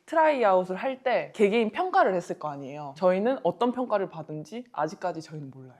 트라이아웃을 할 때 개개인 평가를 했을 거 아니에요. 저희는 어떤 평가를 받은지 아직까지 저희는 몰라요.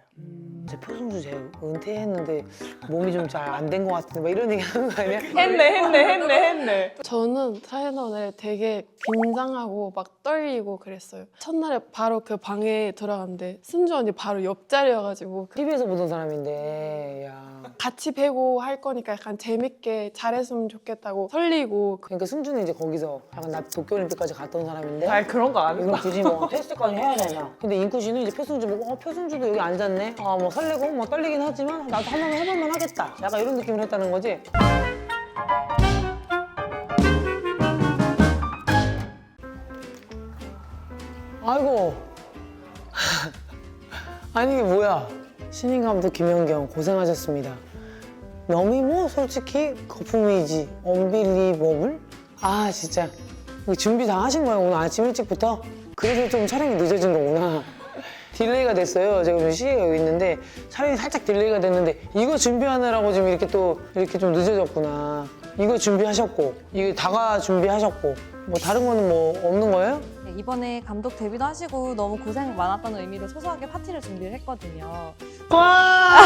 제 표승주 제 은퇴했는데 몸이 좀 잘 안 된 것 같은데 막 이런 얘기 하는 거 아니야? 했네. 저는 트라이아웃에 되게 긴장하고 막 떨리고 그랬어요. 첫날에 바로 그 방에 들어갔는데 승주 언니 바로 옆자리여가지고 TV에서 보던 사람인데 야. 같이 배고 할 거니까 약간 재밌게 잘했으면 좋겠다고 설리고 그러니까 승주는 이제 거기서 약간 나 도쿄올림픽까지 갔던 사람인데 아니 그런 거 안 이건 했다. 굳이 뭐 테스트까지 해야 되냐. 근데 인쿠 씨는 이제 표승주 보고 표승주도 여기 앉았네. 아 뭐 설레고 뭐 떨리긴 하지만 나도 한 번 해볼만 하겠다. 약간 이런 느낌을 했다는 거지. 아이고. 아니 이게 뭐야. 신인 감독 김연경 고생하셨습니다. 너무 뭐 솔직히 거품이지. 언빌리버블? 아 진짜. 이거 준비 다 하신 거예요 오늘 아침 일찍부터? 그래서 좀 촬영이 늦어진 거구나. 딜레이가 됐어요. 제가 지금 시계가 여기 있는데 촬영이 살짝 딜레이가 됐는데 이거 준비하느라고 지금 이렇게 또 이렇게 좀 늦어졌구나. 이거 준비하셨고 이거 다가 준비하셨고 뭐 다른 거는 뭐 없는 거예요? 네, 이번에 감독 데뷔도 하시고 너무 고생 많았다는 의미로 소소하게 파티를 준비를 했거든요. 와!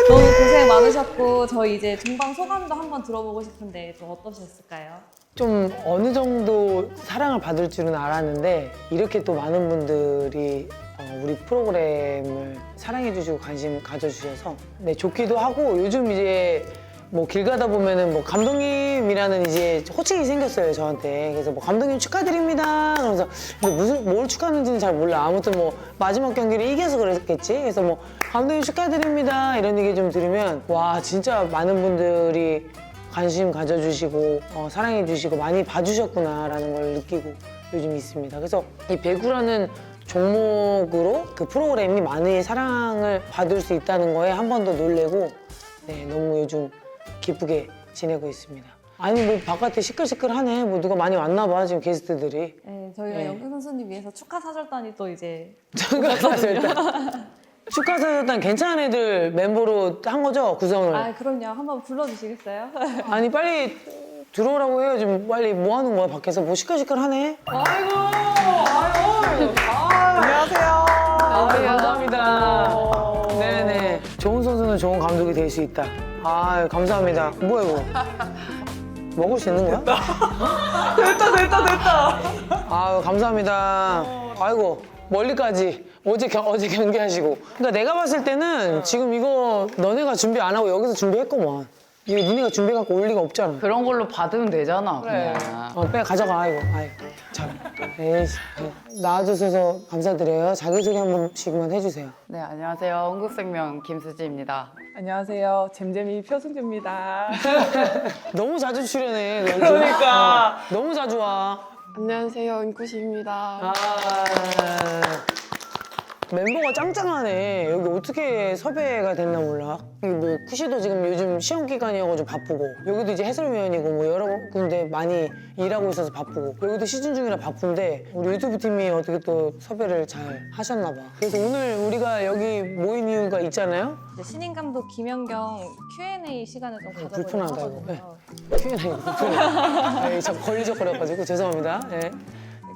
너무 고생 많으셨고 저희 이제 중방 소감도 한번 들어보고 싶은데 좀 어떠셨을까요? 좀 어느 정도 사랑을 받을 줄은 알았는데 이렇게 또 많은 분들이 우리 프로그램을 사랑해 주시고 관심 가져주셔서 네, 좋기도 하고 요즘 이제 뭐 길 가다 보면은 뭐 감독님이라는 이제 호칭이 생겼어요 저한테. 그래서 뭐 감독님 축하드립니다. 그래서 근데 무슨 뭘 축하하는지는 잘 몰라. 아무튼 뭐 마지막 경기를 이겨서 그랬겠지. 그래서 뭐 감독님 축하드립니다 이런 얘기 좀 들으면 와 진짜 많은 분들이 관심 가져주시고 사랑해주시고 많이 봐주셨구나라는 걸 느끼고 요즘 있습니다. 그래서 이 배구라는 종목으로 그 프로그램이 많이 사랑을 받을 수 있다는 거에 한 번 더 놀래고 네, 너무 요즘 기쁘게 지내고 있습니다. 아니 뭐 바깥에 시끌시끌하네. 뭐 누가 많이 왔나 봐 지금 게스트들이. 네, 저희가 네. 연경 선수님 위해서 축하 사절단이 또 이제 축하사절단 괜찮은 애들 멤버로 한 거죠 구성을? 아 그럼요. 한번 불러주시겠어요? 아니 빨리 들어오라고 해요. 지금 빨리 뭐 하는 거야 밖에서 뭐 시끌시끌하네. 안녕하세요. 감사합니다. 네네. 좋은 선수는 좋은 감독이 될 수 있다. 아 감사합니다. 뭐야 이거? 먹을 수 있는 거야? 됐다. 아 감사합니다. 아이고 멀리까지 어제 경기하시고. 그러니까 내가 봤을 때는 지금 이거 너네가 준비 안 하고 여기서 준비했구만. 이거 니네가 준비해갖고 올 리가 없잖아. 그런 걸로 받으면 되잖아, 그래. 그냥. 빼 가져가 이거. 아이 참. 에이씨. 나와주셔서 감사드려요. 자기소개 한 번씩만 해주세요. 네, 안녕하세요. 흥국생명 김수지입니다. 안녕하세요. 잼잼이 표승주입니다. 너무 자주 출연해. 너 그러니까. 너무 자주 와. 안녕하세요 은쿠시입니다. 아 멤버가 짱짱하네. 여기 어떻게 섭외가 됐나 몰라. 여기 뭐 쿠시도 지금 요즘 시험 기간이어가지고 바쁘고 여기도 이제 해설위원이고 뭐 여러 군데 많이 일하고 있어서 바쁘고 여기도 시즌 중이라 바쁜데 우리 유튜브 팀이 어떻게 또 섭외를 잘 하셨나 봐. 그래서 오늘 우리가 여기 모인 이유가 있잖아요. 이제 신인 감독 김연경 Q&A 시간을 좀 가져보려고 불편하다, 이거. 하거든요. Q&A 불편해. 자꾸 걸리적거려가지고 죄송합니다. 네.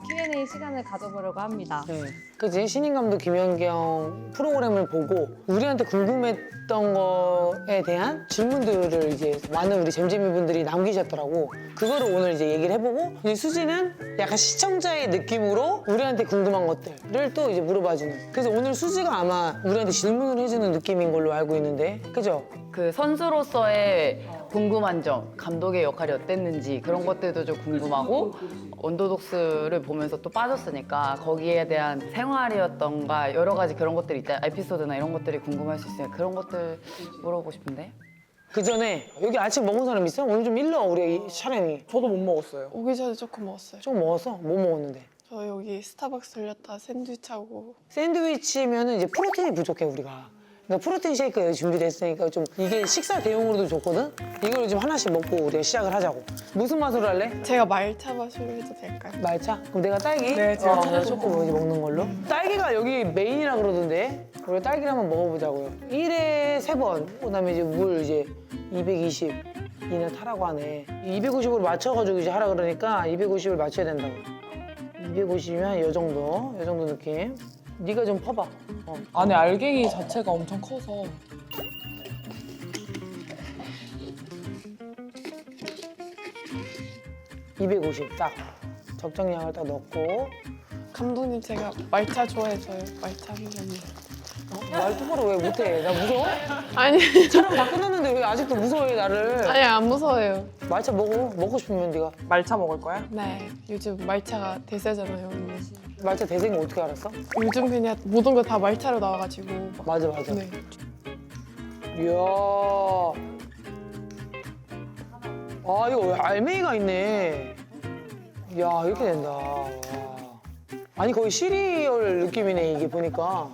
Q&A 시간을 가져보려고 합니다. 네. 그치 신인 감독 김연경 프로그램을 보고 우리한테 궁금했던 거에 대한 질문들을 이제 많은 우리 잼잼이 분들이 남기셨더라고. 그거를 오늘 이제 얘기를 해보고 이제 수지는 약간 시청자의 느낌으로 우리한테 궁금한 것들을 또 이제 물어봐주는. 그래서 오늘 수지가 아마 우리한테 질문을 해주는 느낌인 걸로 알고 있는데, 그죠? 그 선수로서의 궁금한 점, 감독의 역할이 어땠는지 그런 것들도 좀 궁금하고 언더독스를 보면서 또 빠졌으니까 거기에 대한 생활이었던가 여러 가지 그런 것들이 있다. 에피소드나 이런 것들이 궁금할 수 있으니까 그런 것들 물어보고 싶은데. 그 전에 여기 아침 먹은 사람 있어? 오늘 좀 일러 우리 이 촬영이. 저도 못 먹었어요. 오기 전에 조금 먹었어요. 좀 먹었어? 뭐 먹었는데? 저 여기 스타벅스 들렸다 샌드위치하고 샌드위치면은 이제 프로테인이 부족해 우리가. 그러니까 프로테인 쉐이크 여기 준비됐으니까 좀 이게 식사 대용으로도 좋거든? 이걸 좀 하나씩 먹고 우리가 시작을 하자고. 무슨 맛으로 할래? 제가 말차 맛으로 해도 될까요? 말차? 그럼 내가 딸기? 네, 제가 내가 초코 이제 먹는 걸로. 딸기가 여기 메인이라 그러던데 우리 딸기를 한번 먹어보자고요. 1회 3번, 그다음에 이제 물 이제 220. 이나 타라고 하네. 250으로 맞춰가지고 이제 하라 그러니까 250을 맞춰야 된다고. 250이면 이 정도 느낌. 네가 좀 퍼봐. 안에 알갱이 자체가 엄청 커서 250 딱 적정량을 딱 넣고. 감독님 제가 말차 좋아해서요. 말차 한 잔. 말 똑바로 왜 못해? 나 무서워? 아니 촬영 다 끝났는데 왜 아직도 무서워해 나를? 아니 안 무서워요. 말차 먹고 싶으면 네가. 말차 먹을 거야? 네 요즘 말차가 대세잖아요. 언니. 말차 대생이 어떻게 알았어? 요즘 그냥 모든 거 다 말차로 나와가지고. 맞아. 네. 이야. 아 이거 알맹이가 있네. 이야 이렇게 된다. 와. 아니 거의 시리얼 느낌이네 이게 보니까.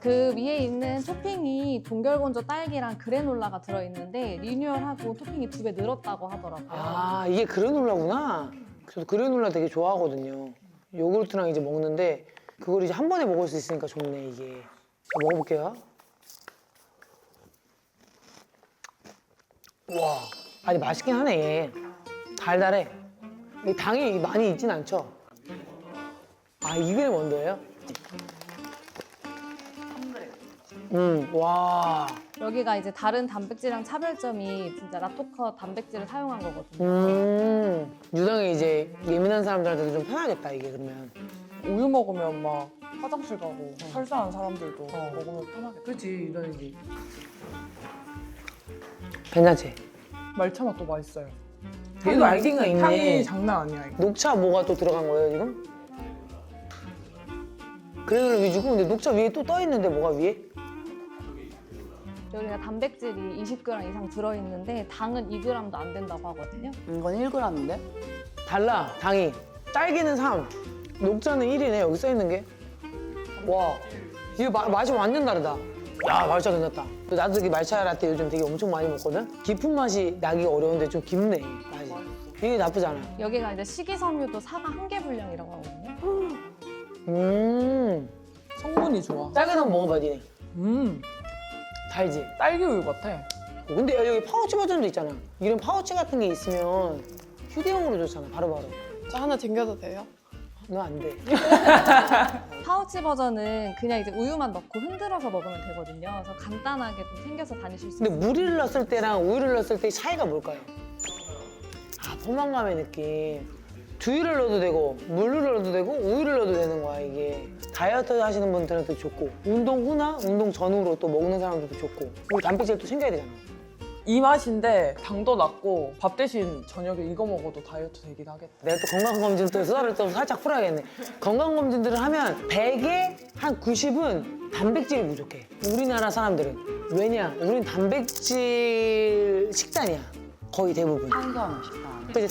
그 위에 있는 토핑이 동결건조 딸기랑 그래놀라가 들어있는데 리뉴얼하고 토핑이 2배 늘었다고 하더라고요. 아 이게 그래놀라구나. 저도 그래놀라 되게 좋아하거든요. 요구르트랑 이제 먹는데 그걸 이제 한 번에 먹을 수 있으니까 좋네 이게. 자, 먹어볼게요. 와, 아니 맛있긴 하네 얘. 달달해. 이 당이 많이 있진 않죠? 아 2g 원더예요? 와. 여기가 이제 다른 단백질이랑 차별점이 진짜 라토커 단백질을 사용한 거거든요. 유당에 이제 예민한 사람들한테도 좀 편하겠다 이게 그러면. 우유 먹으면 막 화장실 가고 설사한 사람들도 먹으면 편하겠다. 그렇지 유당이지. 괜찮지? 말차 맛도 맛있어요. 얘도 알갱이가 있네. 향이 장난 아니야 이거. 녹차 뭐가 또 들어간 거예요 지금? 그래놀라 위주고 근데 녹차 위에 또 떠 있는데 뭐가 위에? 여기가 단백질이 20g 이상 들어있는데 당은 2g도 안 된다고 하거든요. 이건 1g인데? 달라 당이. 딸기는 3, 녹차는 1이네 여기 써 있는 게. 와, 이게 맛이 완전 다르다. 야 말차 괜찮다. 나도 이 말차 라떼 요즘 되게 엄청 많이 먹거든. 깊은 맛이 나기가 어려운데 좀 깊네 맛이. 이게 나쁘지 않아. 여기가 이제 식이섬유도 사과 1개 분량이라고 하거든요. 성분이 좋아. 딸기도 한번 먹어봐 니네. 달지? 딸기 우유 같아. 근데 여기 파우치 버전도 있잖아. 이런 파우치 같은 게 있으면 휴대용으로 좋잖아 바로바로. 저 하나 챙겨도 돼요? 너 안 돼. 파우치 버전은 그냥 이제 우유만 넣고 흔들어서 먹으면 되거든요. 그래서 간단하게 좀 챙겨서 다니실 수 근데 있어요. 물을 넣었을 때랑 우유를 넣었을 때의 차이가 뭘까요? 아, 포만감의 느낌. 두유를 넣어도 되고 물을 넣어도 되고 우유를 넣어도 되는 거야 이게. 다이어트 하시는 분들한테 좋고 운동 후나 운동 전후로 또 먹는 사람들도 좋고 그리고 단백질 또 챙겨야 되잖아. 이 맛인데 당도 낮고 밥 대신 저녁에 이거 먹어도 다이어트 되긴 하겠다. 내가 또 건강검진 또 수다를 또 살짝 풀어야겠네. 건강검진들을 하면 100에 한 90은 단백질이 부족해. 우리나라 사람들은. 왜냐? 우린 단백질 식단이야. 거의 대부분. 탄수화물 식단. 그치?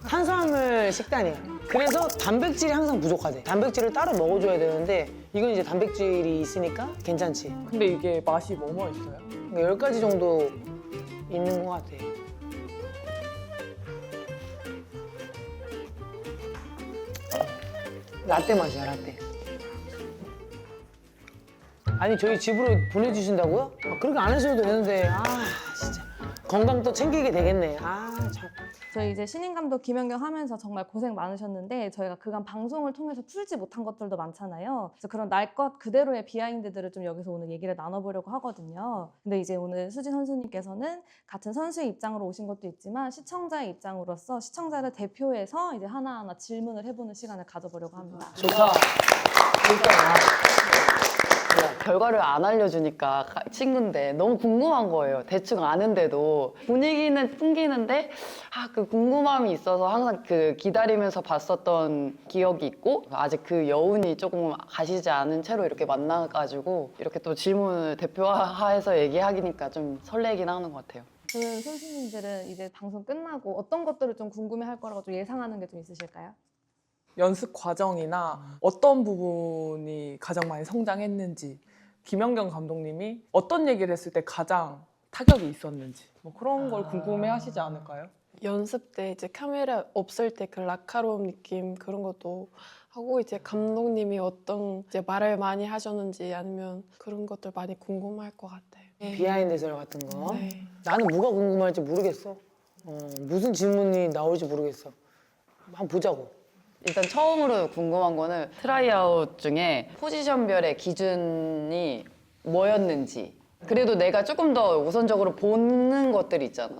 탄수화물 식단이야. 그래서 단백질이 항상 부족하대. 단백질을 따로 먹어줘야 되는데 이건 이제 단백질이 있으니까 괜찮지. 근데 이게 맛이 뭐뭐 있어요? 그러니까 10가지 정도 있는 것 같아. 라떼 맛이야, 라떼. 아니, 저희 집으로 보내주신다고요? 아, 그렇게 안 하셔도 되는데, 아, 진짜. 건강 또 챙기게 되겠네. 아, 참. 저희 이제 신인 감독 김연경 하면서 정말 고생 많으셨는데 저희가 그간 방송을 통해서 풀지 못한 것들도 많잖아요. 그래서 그런 날 것 그대로의 비하인드들을 좀 여기서 오늘 얘기를 나눠보려고 하거든요. 근데 이제 오늘 수지 선수님께서는 같은 선수의 입장으로 오신 것도 있지만 시청자의 입장으로서 시청자를 대표해서 이제 하나하나 질문을 해보는 시간을 가져보려고 합니다. 좋다. 결과를 안 알려주니까 친구인데 너무 궁금한 거예요. 대충 아는데도 분위기는 풍기는데 그 궁금함이 있어서 항상 그 기다리면서 봤었던 기억이 있고 아직 그 여운이 조금 가시지 않은 채로 이렇게 만나가지고 이렇게 또 질문을 대표화해서 얘기하기니까 좀 설레긴 하는 것 같아요. 그러면 선수님들은 이제 방송 끝나고 어떤 것들을 좀 궁금해할 거라고 좀 예상하는 게 좀 있으실까요? 연습 과정이나 어떤 부분이 가장 많이 성장했는지, 김연경 감독님이 어떤 얘기를 했을 때 가장 타격이 있었는지 뭐 그런 걸 궁금해 하시지 않을까요? 연습 때 이제 카메라 없을 때 그 라카로움 느낌 그런 것도 하고 이제 감독님이 어떤 이제 말을 많이 하셨는지 아니면 그런 것들 많이 궁금할 것 같아요. 비하인드설 같은 거. 네. 나는 뭐가 궁금할지 모르겠어. 무슨 질문이 나올지 모르겠어. 한번 보자고. 일단 처음으로 궁금한 거는 트라이아웃 중에 포지션별의 기준이 뭐였는지. 그래도 내가 조금 더 우선적으로 보는 것들이 있잖아.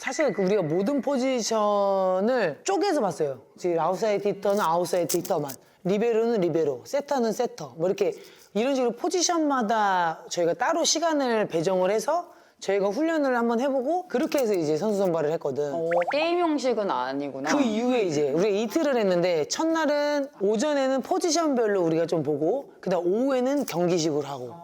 사실 우리가 모든 포지션을 쪼개서 봤어요. 지금 아웃사이드 히터는 아웃사이드 히터만, 리베로는 리베로, 세터는 세터. 뭐 이렇게 이런 식으로 포지션마다 저희가 따로 시간을 배정을 해서 저희가 훈련을 한번 해보고 그렇게 해서 이제 선수 선발을 했거든. 게임 형식은 아니구나. 그 이후에 이제 우리가 이틀을 했는데 첫날은 오전에는 포지션별로 우리가 좀 보고 그다음 오후에는 경기식으로 하고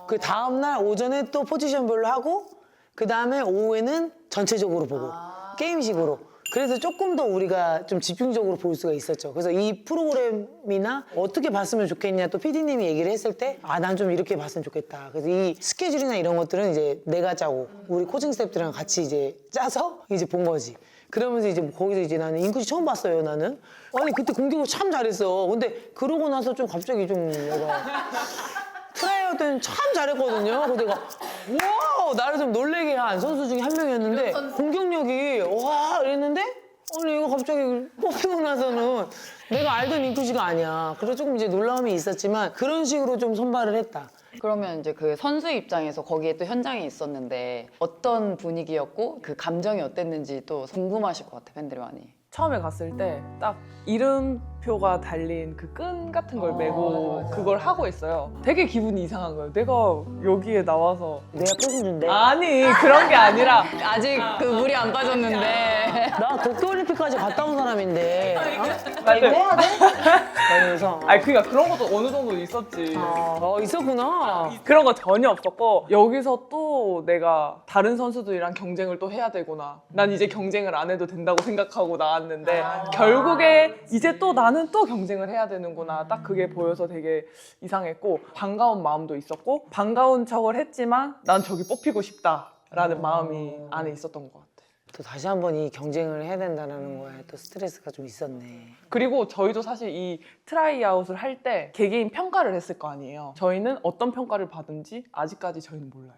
그 다음날 오전에 또 포지션별로 하고 그 다음에 오후에는 전체적으로 보고 게임식으로. 그래서 조금 더 우리가 좀 집중적으로 볼 수가 있었죠. 그래서 이 프로그램이나 어떻게 봤으면 좋겠냐 또 PD님이 얘기를 했을 때 난 좀 이렇게 봤으면 좋겠다. 그래서 이 스케줄이나 이런 것들은 이제 내가 짜고 우리 코칭 스태프들이랑 같이 이제 짜서 이제 본 거지. 그러면서 이제 거기서 이제 나는 인쿠시 처음 봤어요, 나는. 아니 그때 공격을 참 잘했어. 근데 그러고 나서 좀 갑자기 좀 내가 트라이아웃 때는 참 잘했거든요. 그래서 내가 와 나를 좀 놀래게 한 선수 중에 한 명이었는데 공격력이 와 이랬는데 아니 이거 갑자기 뽑히고 나서는 내가 알던 인쿠시가 아니야. 그래서 조금 이제 놀라움이 있었지만 그런 식으로 좀 선발을 했다. 그러면 이제 그 선수 입장에서 거기에 또 현장에 있었는데 어떤 분위기였고 그 감정이 어땠는지 또 궁금하실 것 같아, 팬들이 많이. 처음에 갔을 때 딱 이름표가 달린 그 끈 같은 걸 메고 그걸 하고 있어요. 되게 기분이 이상한 거예요. 내가 여기에 나와서 내가 표준준데 아니 그런 게 아니라 아직 그 물이 안 빠졌는데. 나 도쿄올림픽까지 갔다 온 사람인데 나 이거 해야 돼? 그러면서 아니 그러니까 그런 것도 어느 정도 있었지. 있었구나. 그런 거 전혀 없었고 여기서 또 내가 다른 선수들이랑 경쟁을 또 해야 되구나. 난 이제 경쟁을 안 해도 된다고 생각하고 나왔는데 결국에 이제 또 나는 또 경쟁을 해야 되는구나. 딱 그게 보여서 되게 이상했고 반가운 마음도 있었고 반가운 척을 했지만 난 저기 뽑히고 싶다라는 마음이 안에 있었던 것 같아. 또 다시 한번 이 경쟁을 해야 된다는 거에 또 스트레스가 좀 있었네. 그리고 저희도 사실 이 트라이아웃을 할 때 개개인 평가를 했을 거 아니에요. 저희는 어떤 평가를 받은지 아직까지 저희는 몰라요.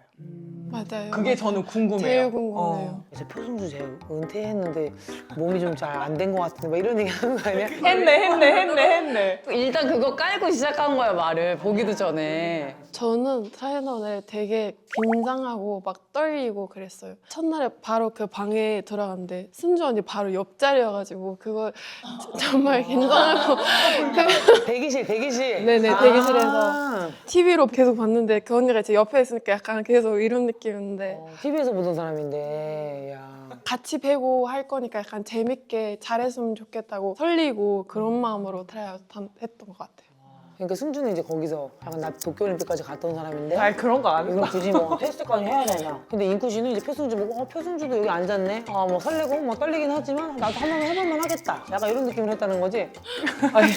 맞아요. 그게 저는 궁금해요. 제일 궁금해요. 이제 표승주 제 은퇴했는데 몸이 좀 잘 안 된 것 같은데 막 이런 얘기 하는 거 아니야? 했네. 일단 그거 깔고 시작한 거야, 말을. 보기도 전에. 저는 트라이아웃에 되게 긴장하고 막 떨리고 그랬어요. 첫날에 바로 그 방에 들어갔는데 승주 언니 바로 옆자리여가지고 그걸 정말 긴장하고 대기실. 네네 대기실에서 아, TV로 계속 봤는데 그 언니가 제 옆에 있으니까 약간 계속 이런 느낌인데 TV에서 보던 사람인데, 야. 같이 배고 할 거니까 약간 재밌게 잘했으면 좋겠다고 설리고 그런 마음으로 트라이아웃 했던 것 같아요. 그러니까 승주는 이제 거기서 약간 나 도쿄올림픽까지 갔다 온 사람인데 아니 그런 거 아니고 이거 굳이 뭐 테스트까지 해야 되냐. 근데 인쿠씨는 이제 표승주 보고 표승주도 여기 앉았네. 뭐 설레고 뭐 떨리긴 하지만 나도 한번 해볼만 하겠다. 약간 이런 느낌을 했다는 거지. 아니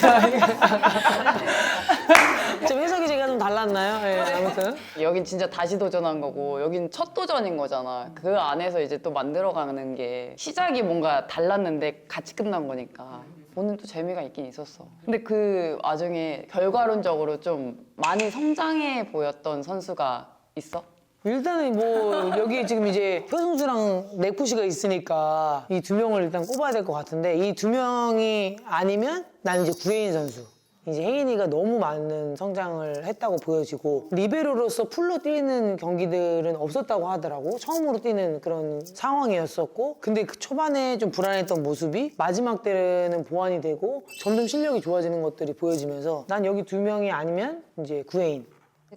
좀 해석이 제가 좀 달랐나요? 네, 아무튼. 여긴 진짜 다시 도전한 거고 여긴 첫 도전인 거잖아. 그 안에서 이제 또 만들어가는 게 시작이 뭔가 달랐는데 같이 끝난 거니까 보는 또 재미가 있긴 있었어. 근데 그 와중에 결과론적으로 좀 많이 성장해 보였던 선수가 있어? 일단은 뭐 여기 지금 이제 표승주랑 네쿠시가 있으니까 이 두 명을 일단 꼽아야 될 것 같은데 이 두 명이 아니면 난 이제 구혜인 선수. 이제 혜인이가 너무 많은 성장을 했다고 보여지고 리베로로서 풀로 뛰는 경기들은 없었다고 하더라고. 처음으로 뛰는 그런 상황이었었고 근데 그 초반에 좀 불안했던 모습이 마지막 때는 보완이 되고 점점 실력이 좋아지는 것들이 보여지면서 난 여기 두 명이 아니면 이제 구혜인.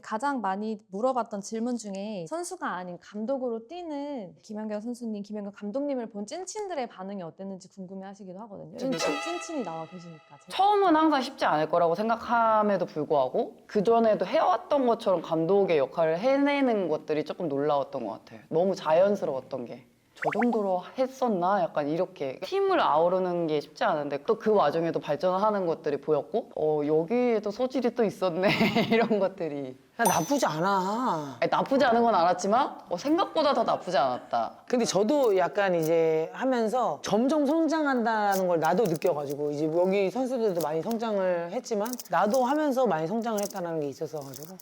가장 많이 물어봤던 질문 중에 선수가 아닌 감독으로 뛰는 김연경 선수님, 김연경 감독님을 본 찐친들의 반응이 어땠는지 궁금해하시기도 하거든요. 찐친이 나와 계시니까. 처음은 항상 쉽지 않을 거라고 생각함에도 불구하고 그전에도 해왔던 것처럼 감독의 역할을 해내는 것들이 조금 놀라웠던 것 같아요. 너무 자연스러웠던 게. 저 정도로 했었나? 약간 이렇게 팀을 아우르는 게 쉽지 않은데 또 그 와중에도 발전하는 것들이 보였고 여기에도 소질이 또 있었네 이런 것들이 나쁘지 않아. 아니, 나쁘지 않은 건 알았지만 생각보다 더 나쁘지 않았다. 근데 저도 약간 이제 하면서 점점 성장한다는 걸 나도 느껴가지고 이제 여기 선수들도 많이 성장을 했지만 나도 하면서 많이 성장을 했다는 게 있어서 가지고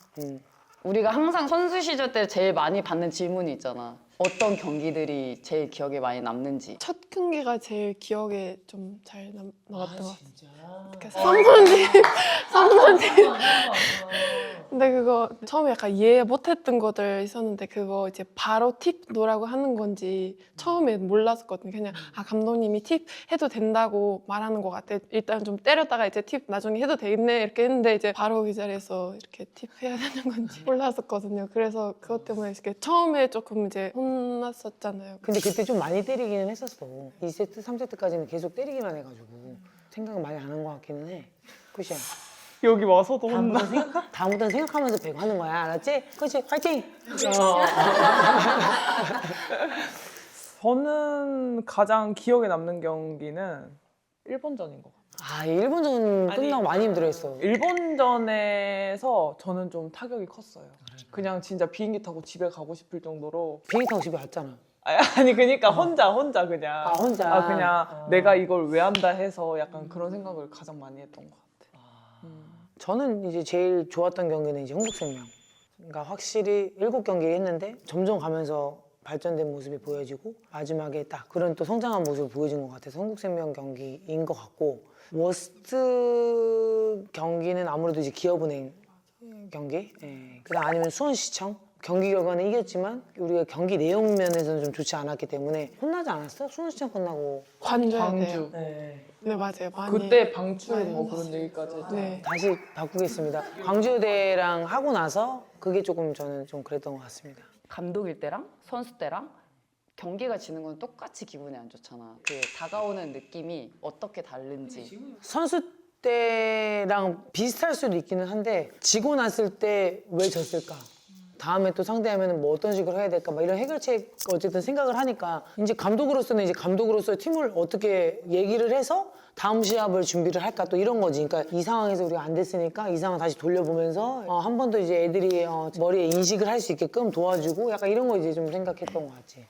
우리가 항상 선수 시절 때 제일 많이 받는 질문이 있잖아. 어떤 경기들이 제일 기억에 많이 남는지. 첫 경기가 제일 기억에 좀 잘 남았던 것 같아요. 진짜. 그 3번 팀. 근데 그거 처음에 약간 이해 못했던 것들 있었는데 그거 이제 바로 팁 놓으라고 하는 건지 처음에 몰랐었거든요. 그냥 감독님이 팁 해도 된다고 말하는 것 같아. 일단 좀 때렸다가 이제 팁 나중에 해도 되겠네 이렇게 했는데 이제 바로 그 자리에서 이렇게 팁 해야 되는 건지 몰랐었거든요. 그래서 그것 때문에 이렇게 처음에 조금 이제 혼났었잖아요. 근데 그때 좀 많이 때리기는 했었어. 2세트, 3세트까지는 계속 때리기만 해가지고 생각 많이 안 한 것 같기는 해. 그치? 여기 와서도 혼나. 다음부터는 생각하면서 배구 하는 거야. 알았지? 그치? 화이팅! 저는 가장 기억에 남는 경기는 일본전인 것 같아요. 일본전 아니, 끝나고 많이 힘들어했어. 일본전에서 저는 좀 타격이 컸어요. 그냥 진짜 비행기 타고 집에 가고 싶을 정도로. 비행기 타고 집에 왔잖아. 아니 그러니까 혼자 그냥. 혼자. 그냥 내가 이걸 왜 한다 해서 약간 그런 생각을 가장 많이 했던 것 같아요. 저는 이제 제일 좋았던 경기는 이제 흥국생명. 그러니까 확실히 7경기 했는데 점점 가면서 발전된 모습이 보여지고 마지막에 딱 그런 또 성장한 모습을 보여준 것 같아서 흥국생명 경기인 것 같고 워스트 경기는 아무래도 이제 기업은행 경기, 그다음 아니면 수원시청 경기 결과는 이겼지만 우리가 경기 내용 면에서는 좀 좋지 않았기 때문에 혼나지 않았어? 수원시청 끝나고 관줘야 돼요. 광주. 네 맞아요. 많이. 그때 방출 많이 뭐 그런 얘기까지 했죠. 네. 다시 바꾸겠습니다. 광주대랑 하고 나서 그게 조금 저는 좀 그랬던 것 같습니다. 감독일 때랑 선수 때랑 경기가 지는 건 똑같이 기분이 안 좋잖아. 그 다가오는 느낌이 어떻게 다른지. 선수 때랑 비슷할 수도 있기는 한데 지고 났을 때 왜 졌을까? 다음에 또 상대하면 뭐 어떤 식으로 해야 될까? 막 이런 해결책 어쨌든 생각을 하니까 이제 감독으로서는 이제 감독으로서 팀을 어떻게 얘기를 해서 다음 시합을 준비를 할까 또 이런 거지. 그러니까 이 상황에서 우리가 안 됐으니까 이 상황 다시 돌려보면서 한 번 더 이제 애들이 머리에 인식을 할 수 있게끔 도와주고 약간 이런 거 이제 좀 생각했던 것 같지.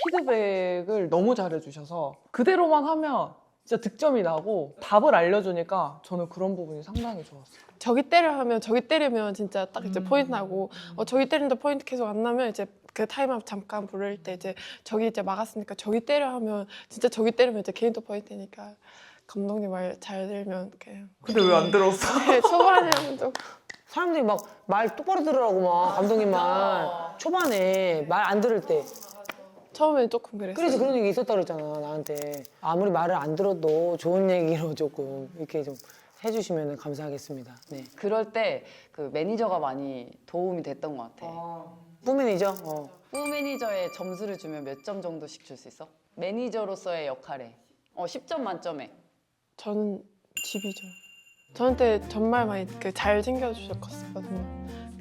피드백을 너무 잘해주셔서 그대로만 하면 진짜 득점이 나고 답을 알려주니까 저는 그런 부분이 상당히 좋았어요. 저기 때려 하면 저기 때리면 진짜 딱 이제 포인트 나고 저기 때리는데 포인트 계속 안 나면 이제 그 타임아웃 잠깐 부를 때 이제 저기 이제 막았으니까 저기 때려 하면 진짜 저기 때리면 이제 개인도 포인트니까 감독님 말 잘 들으면 그냥 근데 왜 안 들었어? 네, 초반에는 좀 사람들이 막 말 똑바로 들으라고 막 감독님 말 초반에 말 안 들을 때 처음엔 조금 그랬어요. 그래서 그런 얘기 있었다 그랬잖아 나한테. 아무리 말을 안 들어도 좋은 얘기로 조금 이렇게 좀 해주시면 감사하겠습니다. 네. 그럴 때 그 매니저가 많이 도움이 됐던 것 같아. 뿌매니저? 부 매니저의 점수를 주면 몇 점 정도씩 줄 수 있어? 매니저로서의 역할에 10점 만점에. 저는 집이죠. 저한테 정말 많이 잘 챙겨주셨거든요.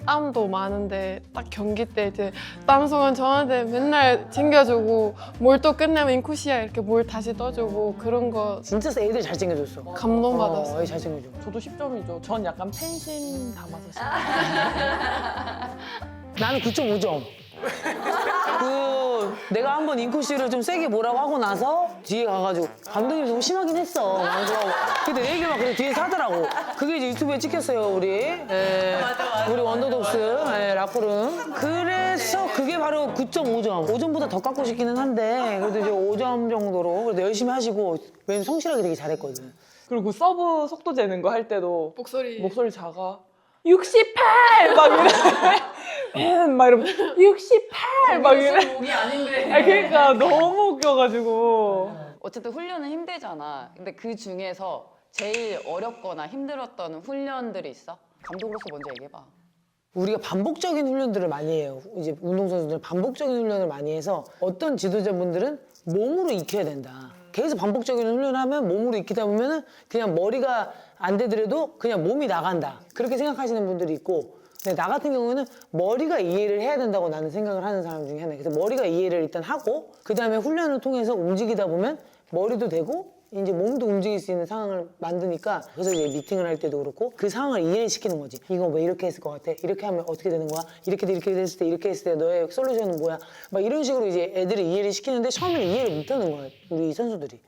땀도 많은데 딱 경기 때 이제 땀송은 저한테 맨날 챙겨주고 뭘 또 끝나면 인쿠시아 이렇게 뭘 다시 떠주고 그런 거 진짜 애들 잘 챙겨줬어. 감동받았어요. 애들 잘 챙겨줘. 저도 10점이죠. 전 약간 팬심 담아서 10점. 나는 9.5점. 내가 한번 인코씨를 좀 세게 뭐라고 하고 나서 뒤에 가가지고 감독님이 너무 심하긴 했어. 근데 내 얘기 막 그래 뒤에서 하더라고. 그게 이제 유튜브에 찍혔어요 우리. 우리 원더독스 라코름. 그래서 그게 바로 9.5점. 5점보다 더 깎고 싶기는 한데 그래도 이제 5점 정도로 그래도 열심히 하시고 왜냐면 성실하게 되게 잘했거든. 그리고 서브 속도 재는 거 할 때도 목소리 작아. 68! 막 이래. 막 이러면 68! 막 이래. 목이 아닌데. 그러니까 너무 웃겨가지고. 어쨌든 훈련은 힘들잖아. 근데 그 중에서 제일 어렵거나 힘들었던 훈련들이 있어? 감독으로서 먼저 얘기해봐. 우리가 반복적인 훈련들을 많이 해요. 이제 운동선수들은 반복적인 훈련을 많이 해서 어떤 지도자분들은 몸으로 익혀야 된다. 계속 반복적인 훈련을 하면 몸으로 익히다 보면은 그냥 머리가 안 되더라도 그냥 몸이 나간다. 그렇게 생각하시는 분들이 있고 근데 나 같은 경우는 머리가 이해를 해야 된다고 나는 생각을 하는 사람 중에 하나예요. 그래서 머리가 이해를 일단 하고 그 다음에 훈련을 통해서 움직이다 보면 머리도 되고 이제 몸도 움직일 수 있는 상황을 만드니까 그래서 이제 미팅을 할 때도 그렇고 그 상황을 이해시키는 거지. 이거 왜 이렇게 했을 것 같아? 이렇게 하면 어떻게 되는 거야? 이렇게 됐을 때 이렇게 했을 때 너의 솔루션은 뭐야? 막 이런 식으로 이제 애들이 이해를 시키는데 처음에 이해를 못하는 거야 우리 선수들이.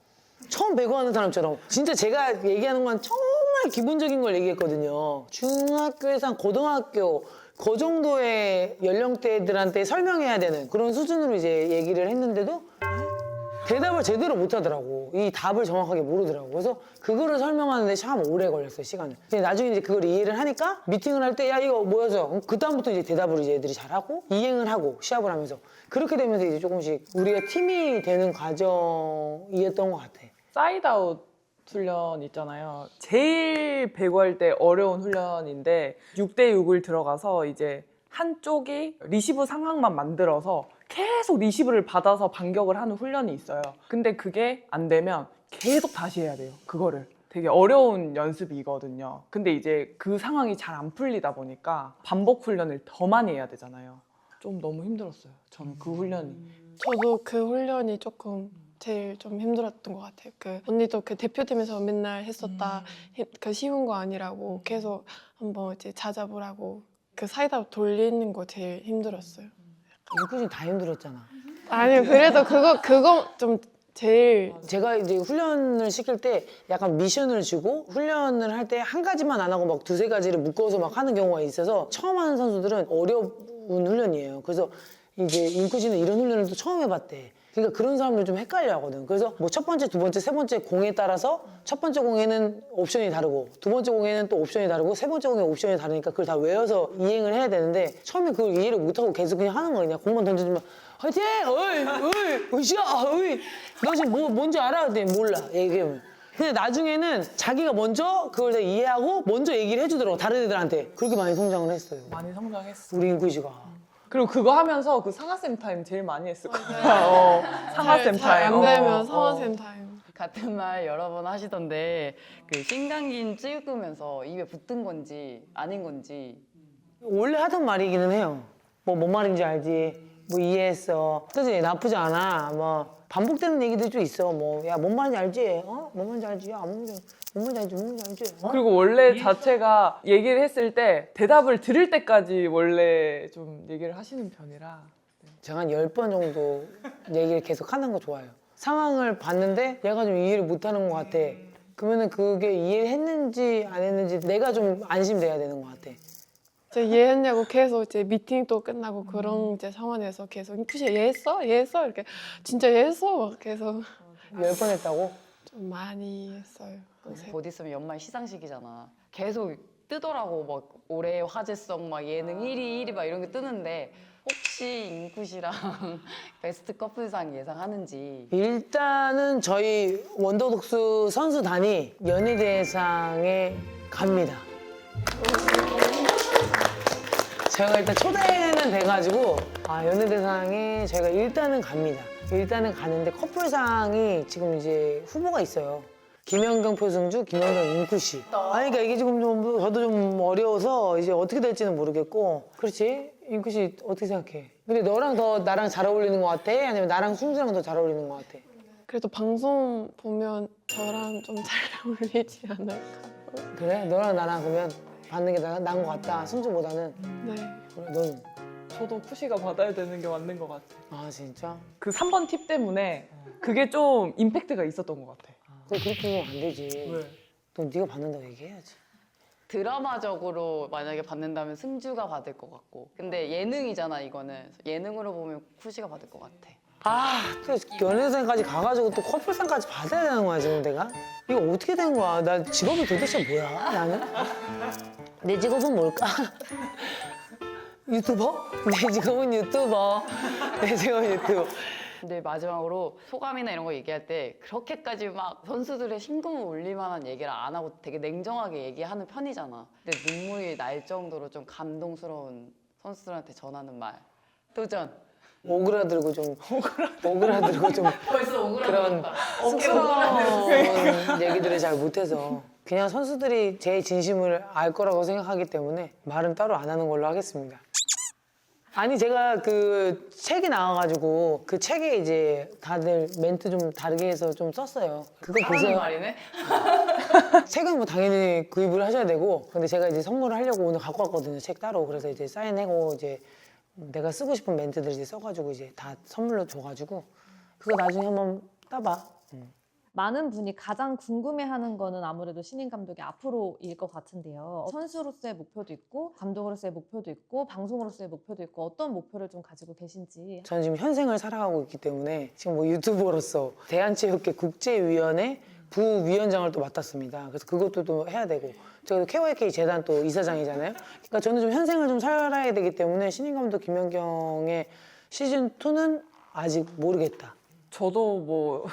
처음 배구하는 사람처럼 진짜 제가 얘기하는 건 정말 기본적인 걸 얘기했거든요. 중학교에서 고등학교 그 정도의 연령대들한테 설명해야 되는 그런 수준으로 이제 얘기를 했는데도 대답을 제대로 못 하더라고. 이 답을 정확하게 모르더라고. 그래서 그거를 설명하는데 참 오래 걸렸어요, 시간을. 근데 나중에 이제 그걸 이해를 하니까 미팅을 할 때 야, 이거 뭐여서? 그럼 그다음부터 이제 대답을 이제 애들이 잘하고 이행을 하고 시합을 하면서 그렇게 되면서 이제 조금씩 우리가 팀이 되는 과정이었던 것 같아. 사이드아웃 훈련 있잖아요. 제일 배구할 때 어려운 훈련인데 6대6을 들어가서 이제 한쪽이 리시브 상황만 만들어서 계속 리시브를 받아서 반격을 하는 훈련이 있어요. 근데 그게 안 되면 계속 다시 해야 돼요. 그거를. 되게 어려운 연습이거든요. 근데 이제 그 상황이 잘 안 풀리다 보니까 반복 훈련을 더 많이 해야 되잖아요. 좀 너무 힘들었어요. 저는 그 훈련이. 저도 그 훈련이 조금 제일 좀 힘들었던 것 같아요. 그 언니도 그 대표팀에서 맨날 했었다. 그 쉬운 거 아니라고 계속 한번 이제 찾아보라고 그 사이다 돌리는 거 제일 힘들었어요. 육구진 다 힘들었잖아. 아니요, 그래도 그거 좀 제일 제가 이제 훈련을 시킬 때 약간 미션을 주고 훈련을 할 때 한 가지만 안 하고 막 두세 가지를 묶어서 막 하는 경우가 있어서 처음 하는 선수들은 어려운 훈련이에요. 그래서 이제 인쿠시는 이런 훈련을 또 처음 해봤대. 그러니까 그런 사람들 좀 헷갈려 하거든. 그래서 뭐 첫 번째, 두 번째, 세 번째 공에 따라서 첫 번째 공에는 옵션이 다르고 두 번째 공에는 또 옵션이 다르고 세 번째 공에 옵션이 다르니까 그걸 다 외워서 이행을 해야 되는데 처음에 그걸 이해를 못하고 계속 그냥 하는 거야. 그냥 공만 던져주면 화이팅! 어이! 으쌰! 어이! 너 지금 뭔지 알아? 근데 몰라. 얘기하면. 근데 나중에는 자기가 먼저 그걸 다 이해하고 먼저 얘기를 해주더라고. 다른 애들한테. 그렇게 많이 성장을 했어요. 많이 성장했어. 우리 인쿠시가. 그리고 그거 하면서 그 상하쌤 타임 제일 많이 했을 거야. 상하쌤 타임. 안 되면 어. 성화쌤 타임. 같은 말 여러 번 하시던데 그 신강긴 찍으면서 입에 붙은 건지 아닌 건지 원래 하던 말이기는 해요. 뭔 말인지 알지. 뭐 이해했어. 그지? 나쁘지 않아. 뭐 반복되는 얘기도 좀 있어. 뭐 야, 뭔 말인지 알지? 어? 뭔 말인지 알지? 야, 뭔 말인지 알지? 뭔 말인지 알지? 어? 그리고 원래 자체가 얘기를 했을 때 대답을 들을 때까지 원래 좀 얘기를 하시는 편이라 제가 한 10번 정도 얘기를 계속 하는 거 좋아해요. 상황을 봤는데 얘가 좀 이해를 못하는 것 같아. 그러면은 그게 이해했는지 안 했는지 내가 좀 안심돼야 되는 것 같아. 이제 이해했냐고 계속 이제 미팅도 끝나고 그런 이제 상황에서 계속 혹시 이해했어? 이해했어? 이렇게 진짜 이해했어? 막 계속 10번 했다고? 좀 많이 했어요. 요새. 곧 있으면 연말 시상식이잖아. 계속 뜨더라고 막 올해 화제성 막 예능 1위 막 이런 게 뜨는데 혹시 인쿠시랑 베스트 커플상 예상하는지. 일단은 저희 원더독스 선수단이 연예대상에 갑니다. 제가 일단 초대는 돼가지고 연예대상에 저희가 일단은 갑니다. 일단은 가는데 커플상이 지금 이제 후보가 있어요. 김연경, 표승주, 김연경, 인쿠시. 그러니까 이게 지금 좀 저도 좀 어려워서 이제 어떻게 될지는 모르겠고. 그렇지? 인쿠시 어떻게 생각해? 근데 너랑 더 나랑 잘 어울리는 것 같아? 아니면 나랑 승주랑 더 잘 어울리는 것 같아? 그래도 방송 보면 저랑 좀 잘 어울리지 않을까? 그래? 너랑 나랑 그러면 받는 게 나은 것 같다. 승주보다는. 네. 그래, 넌? 저도 푸시가 받아야 되는 게 맞는 것 같아. 아 진짜? 그 3번 팁 때문에 그게 좀 임팩트가 있었던 것 같아. 그렇게 보면 안 되지. 왜? 너 네가 받는다고 얘기해야지. 드라마적으로 만약에 받는다면 승주가 받을 것 같고 근데 예능이잖아 이거는. 예능으로 보면 쿠시가 받을 것 같아. 또 연예대상까지 가가지고 또 커플상까지 받아야 되는 거야 지금 내가? 이거 어떻게 된 거야? 나 직업이 도대체 뭐야 나는? 내 직업은 뭘까? 유튜버? 내 직업은 유튜버. 내 직업은 유튜버. 근데 마지막으로 소감이나 이런 거 얘기할 때 그렇게까지 막 선수들의 심금을 울릴 만한 얘기를 안 하고 되게 냉정하게 얘기하는 편이잖아. 근데 눈물이 날 정도로 좀 감동스러운 선수들한테 전하는 말. 도전. 오그라들고 좀 오그라들고 좀 벌써 그런 쑥스러운 얘기들을 잘 못해서 그냥 선수들이 제 진심을 알 거라고 생각하기 때문에 말은 따로 안 하는 걸로 하겠습니다. 아니 제가 그 책이 나와가지고 그 책에 이제 다들 멘트 좀 다르게 해서 좀 썼어요. 그거 보세요. 말이네. 책은 뭐 당연히 구입을 하셔야 되고 근데 제가 이제 선물을 하려고 오늘 갖고 왔거든요. 책 따로. 그래서 이제 사인하고 이제 내가 쓰고 싶은 멘트들 이제 써가지고 이제 다 선물로 줘가지고 그거 나중에 한번 따봐. 많은 분이 가장 궁금해하는 거는 아무래도 신인 감독의 앞으로일 것 같은데요. 선수로서의 목표도 있고 감독으로서의 목표도 있고 방송으로서의 목표도 있고 어떤 목표를 좀 가지고 계신지. 저는 지금 현생을 살아가고 있기 때문에 지금 뭐 유튜버로서 대한체육회 국제위원회 부위원장을 또 맡았습니다. 그래서 그것도 또 해야 되고 제가 KYK 재단 또 이사장이잖아요. 그러니까 저는 좀 현생을 좀 살아야 되기 때문에 신인 감독 김연경의 시즌 2는 아직 모르겠다. 저도 뭐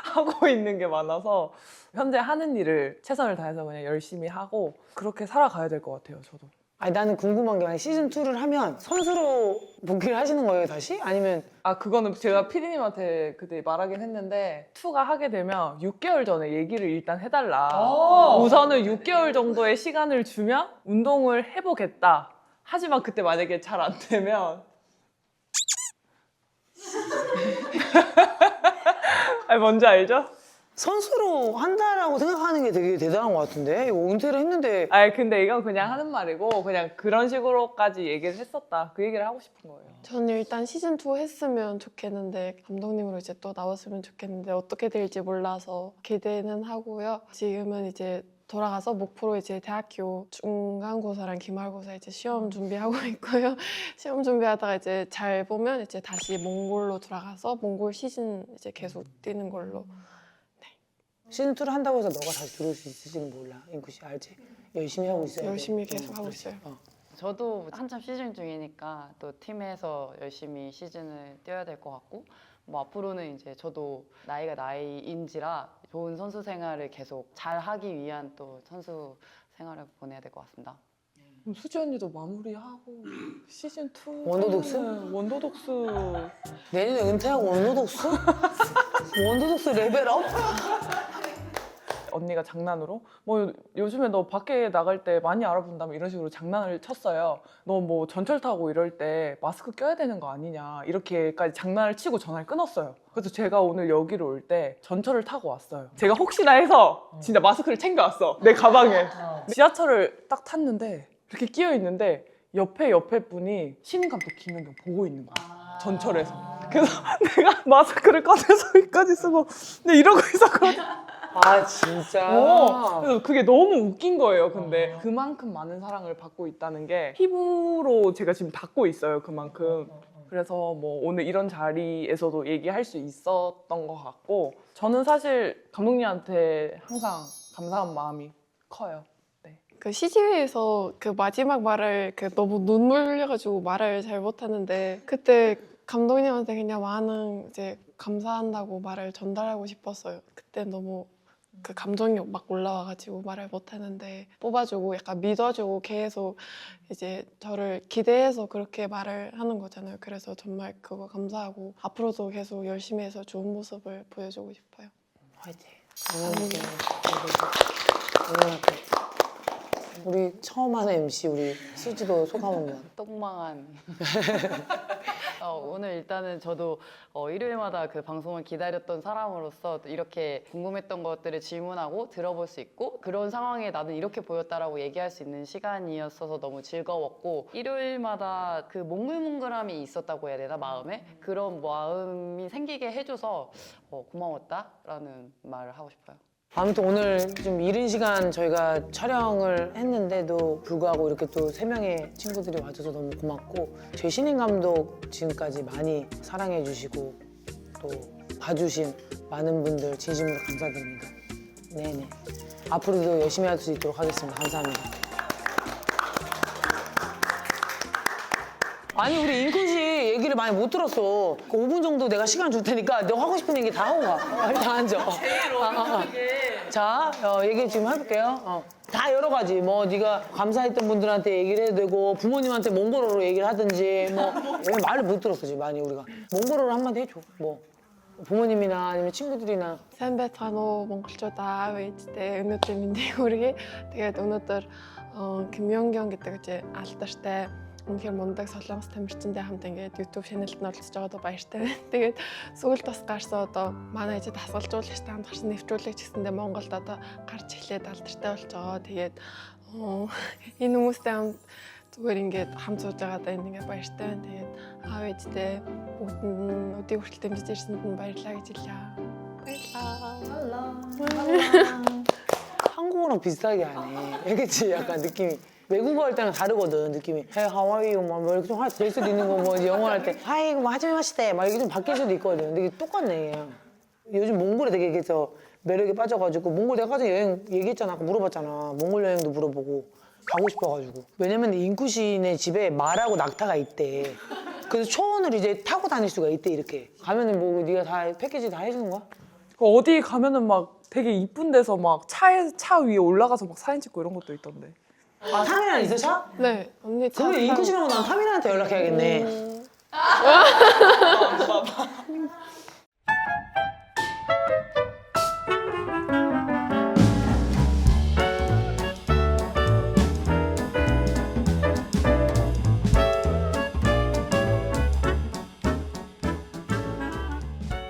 하고 있는 게 많아서 현재 하는 일을 최선을 다해서 그냥 열심히 하고 그렇게 살아가야 될 것 같아요. 저도. 아니 나는 궁금한 게 만약 시즌 2를 하면 선수로 복귀를 하시는 거예요 다시? 아니면 아 그거는 제가 피디님한테 그때 말하긴 했는데 2가 하게 되면 6개월 전에 얘기를 일단 해달라. 우선은 6개월 정도의 시간을 주면 운동을 해보겠다. 하지만 그때 만약에 잘 안 되면 아니 뭔지 알죠? 선수로 한다라고 생각하는 게 되게 대단한 것 같은데 이거 은퇴를 했는데 아니 근데 이건 그냥 하는 말이고 그냥 그런 식으로까지 얘기를 했었다. 그 얘기를 하고 싶은 거예요. 저는 일단 시즌 2 했으면 좋겠는데 감독님으로 이제 또 나왔으면 좋겠는데 어떻게 될지 몰라서 기대는 하고요. 지금은 이제 돌아가서 목포로 이제 대학교 중간고사랑 기말고사 이제 시험 준비하고 있고요. 시험 준비하다가 이제 잘 보면 이제 다시 몽골로 돌아가서 몽골 시즌 이제 계속 뛰는 걸로. 시즌 2를 한다고 해서 너가 다시 들어올 수 있을지는 몰라. 인구 씨 알지? 열심히 하고 있어야 돼. 열심히 계속 하고 있어요. 저도 한참 시즌 중이니까 또 팀에서 열심히 시즌을 뛰어야 될 것 같고 뭐 앞으로는 이제 저도 나이가 나이인지라 좋은 선수 생활을 계속 잘 하기 위한 또 선수 생활을 보내야 될 것 같습니다. 그럼 수지 언니도 마무리하고 시즌 2 원더독스? 원더독스 내년에 은퇴하고 원더독스? 원더독스 레벨업? 언니가 장난으로 뭐 요즘에 너 밖에 나갈 때 많이 알아본다면 이런 식으로 장난을 쳤어요. 너 뭐 전철 타고 이럴 때 마스크 껴야 되는 거 아니냐 이렇게까지 장난을 치고 전화를 끊었어요. 그래서 제가 오늘 여기로 올 때 전철을 타고 왔어요. 제가 혹시나 해서 진짜 마스크를 챙겨왔어. 내 가방에. 지하철을 딱 탔는데 이렇게 끼어 있는데 옆에 분이 신인 감독 김연경 보고 있는 거야. 전철에서. 그래서 내가 마스크를 꺼내서 여기까지 쓰고 근데 이러고 있었거든. 아 진짜? 그래서 그게 너무 웃긴 거예요. 근데 그만큼 많은 사랑을 받고 있다는 게 피부로 제가 지금 닿고 있어요. 그만큼. 그래서 뭐 오늘 이런 자리에서도 얘기할 수 있었던 것 같고 저는 사실 감독님한테 항상 감사한 마음이 커요. 그 CGV에서 그 마지막 말을 그 너무 눈물 흘려가지고 말을 잘 못하는데 그때 감독님한테 그냥 많은 이제 감사한다고 말을 전달하고 싶었어요. 그때 너무 그 감정이 막 올라와가지고 말을 못하는데 뽑아주고 약간 믿어주고 계속 이제 저를 기대해서 그렇게 말을 하는 거잖아요. 그래서 정말 그거 감사하고 앞으로도 계속 열심히 해서 좋은 모습을 보여주고 싶어요. 화이팅. 응원할게. 우리 처음 하는 MC 우리 수지도 소감 한번. 똥망한. 오늘 일단은 저도 일요일마다 그 방송을 기다렸던 사람으로서 이렇게 궁금했던 것들을 질문하고 들어볼 수 있고 그런 상황에 나는 이렇게 보였다라고 얘기할 수 있는 시간이었어서 너무 즐거웠고 일요일마다 그 몽글몽글함이 있었다고 해야 되나 마음에 그런 마음이 생기게 해줘서 고마웠다라는 말을 하고 싶어요. 아무튼 오늘 좀 이른 시간 저희가 촬영을 했는데도 불구하고 이렇게 또 3명의 친구들이 와줘서 너무 고맙고 저희 신인 감독 지금까지 많이 사랑해 주시고 또 봐주신 많은 분들 진심으로 감사드립니다. 네네. 앞으로도 열심히 할 수 있도록 하겠습니다. 감사합니다. 아니 우리 인쿤 씨 얘기를 많이 못 들었어. 5분 정도 내가 시간 줄 테니까 너 하고 싶은 얘기 다 하고 가. 일단 앉아. 자, 얘기 지금 해볼게요. 다 여러 가지. 뭐 네가 감사했던 분들한테 얘기를 해도 되고 부모님한테 몽골어로 얘기를 하든지 뭐 왜 말을 못 들었어 지금 많이 우리가. 몽골어로 한마디 해줘. 뭐 부모님이나 아니면 친구들이나. Сайн байцгаана уу монголчуудаа ээжтэй өнөөдөр мэндийг хүргэе. Тэгээд өнөөдөр Кимёнгён гэдэг үе алдартай үнэхээр мундаг солонгос тамирчинтай хамт ингээд YouTube channel-д оролцож байгаадаа баяртай байна. Тэгээд сүүлд бас гарсан одоо манай ээжид хасгалжуулагчтай хамт гарсан нэвтрүүлэг гэсэндээ Монголд одоо гарч эхлээд алдартай болж байгаа. Тэгээд энэ хүмүүстэй хамт зүгээр ингээд хамт сууж байгаадаа ингээд баяртай байна. Тэгээд аав ээжтэй бүгдэнд нь өдийг хүртэл дэмжиж ирсэнд нь баярлалаа гэж хэлье. Баярлалаа. 한국어랑 비슷하게 하네. 그치? 약간 느낌이. 외국어 할 때랑 다르거든, 느낌이. Hey, how are you? 뭐 이렇게 좀 될 수도 있는 거, 뭐 영어 할 때 Hi, 뭐 하지마 마시대. 막 이게 좀 바뀔 수도 있거든. 근데 이게 똑같네. 그냥. 요즘 몽골에 되게 그래서 매력에 빠져가지고 몽골 내가 가서 여행 얘기했잖아. 아까 물어봤잖아. 몽골 여행도 물어보고 가고 싶어가지고. 왜냐면 인쿠시네 집에 말하고 낙타가 있대. 그래서 초원을 이제 타고 다닐 수가 있대 이렇게. 가면은 뭐 네가 다 패키지 다 해주는 거야? 어디 가면은 막 되게 이쁜 데서 막 차 위에 올라가서 막 사진 찍고 이런 것도 있던데. 아 타미란 있어 차? 네, 언니 차 그러면 타고. 인쿠시라고 난 타미란한테 연락해야겠네.